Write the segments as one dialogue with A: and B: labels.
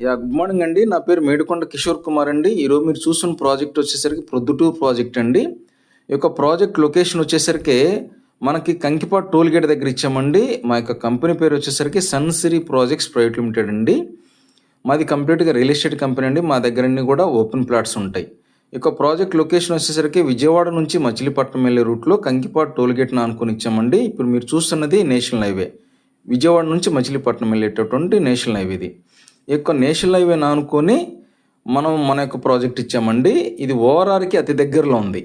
A: Good morning అండి. నా పేరు మేడుకొండ కిషోర్ కుమార్ అండి. ఈరోజు మీరు చూస్తున్న ప్రాజెక్ట్ వచ్చేసరికి ప్రొద్దుటూరు ప్రాజెక్ట్ అండి. ఈ యొక్క ప్రాజెక్ట్ లొకేషన్ వచ్చేసరికి మనకి కంకిపాడు టోల్ గేట్ దగ్గర ఇచ్చామండి. మా యొక్క కంపెనీ పేరు వచ్చేసరికి సన్సిరీ ప్రాజెక్ట్స్ ప్రైవేట్ లిమిటెడ్ అండి. మాది కంప్లీట్గా రియల్ ఎస్టేట్ కంపెనీ అండి. మా దగ్గర అన్ని కూడా ఓపెన్ ప్లాట్స్ ఉంటాయి. ఈ యొక్క ప్రాజెక్ట్ లొకేషన్ వచ్చేసరికి విజయవాడ నుంచి మచిలీపట్నం వెళ్ళే రూట్లో కంకిపాడు టోల్ గేట్ను అనుకుని ఇచ్చామండి. ఇప్పుడు మీరు చూస్తున్నది నేషనల్ హైవే, విజయవాడ నుంచి మచిలీపట్నం వెళ్ళేటటువంటి నేషనల్ హైవే. ఇది ఈ యొక్క నేషనల్ హైవే ఆనుకొని మన యొక్క ప్రాజెక్ట్ ఇచ్చామండి. ఇది ఓఆర్ఆర్కి అతి దగ్గరలో ఉంది.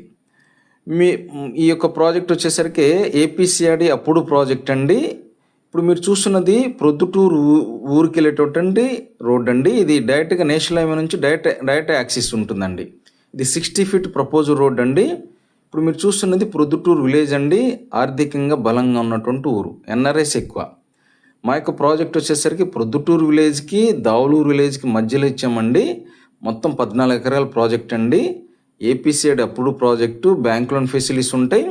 A: ఈ యొక్క ప్రాజెక్ట్ వచ్చేసరికి ఏపీసీఆర్డీ అప్పుడు ప్రాజెక్ట్ అండి. ఇప్పుడు మీరు చూస్తున్నది ప్రొద్దుటూరు ఊరికి వెళ్ళేటటువంటి రోడ్ అండి. ఇది డైరెక్ట్గా నేషనల్ హైవే నుంచి డైరెక్ట్ యాక్సిస్ ఉంటుందండి. ఇది 60 ఫీట్ ప్రపోజల్ రోడ్ అండి. ఇప్పుడు మీరు చూస్తున్నది ప్రొద్దుటూరు విలేజ్ అండి. ఆర్థికంగా బలంగా ఉన్నటువంటి ఊరు, ఎన్ఆర్ఎస్ ఎక్కువ. మా యొక్క ప్రాజెక్ట్ వచ్చేసరికి ప్రొద్దుటూరు విలేజ్కి దావులూరు విలేజ్కి మధ్యలో ఇచ్చామండి. మొత్తం 14 ఎకరాల ప్రాజెక్ట్ అండి. ఏపీసీఐడి అప్పుడు ప్రాజెక్టు, బ్యాంక్ లోన్ ఫెసిలిటీస్ ఉంటాయి.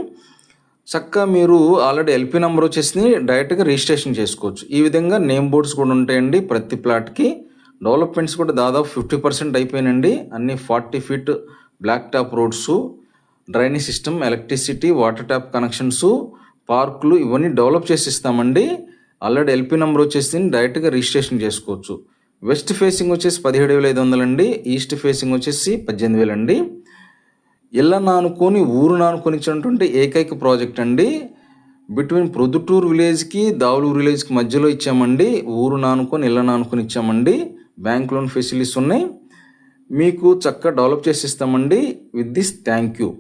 A: చక్కగా మీరు ఆల్రెడీ ఎల్పీ నెంబర్ వచ్చేసి డైరెక్ట్గా రిజిస్ట్రేషన్ చేసుకోవచ్చు. ఈ విధంగా నేమ్ బోర్డ్స్ కూడా ఉంటాయండి ప్రతి ప్లాట్కి. డెవలప్మెంట్స్ కూడా దాదాపు 50% అయిపోయినండి. అన్ని 40 feet black top roads, drainage system, electricity, water tap connections, పార్కులు ఇవన్నీ డెవలప్ చేసి ఇస్తామండి. ఆల్రెడీ ఎల్పీ నెంబర్ వచ్చేసి డైరెక్ట్గా రిజిస్ట్రేషన్ చేసుకోవచ్చు. వెస్ట్ ఫేసింగ్ వచ్చేసి 17,500 అండి. ఈస్ట్ ఫేసింగ్ వచ్చేసి 18,000 అండి. ఇళ్ళను ఆనుకొని ఊరును ఆనుకొని ఇచ్చినటువంటి ఏకైక ప్రాజెక్ట్ అండి. బిట్వీన్ ప్రొద్దుటూరు విలేజ్కి దావులూరు విలేజ్కి మధ్యలో ఇచ్చామండి. ఊరును ఆనుకొని ఇళ్ళను ఆనుకొని ఇచ్చామండి. బ్యాంక్ లోన్ ఫెసిలిటీస్ ఉన్నాయి. మీకు చక్కగా డెవలప్ చేసి ఇస్తామండి. With this thank you.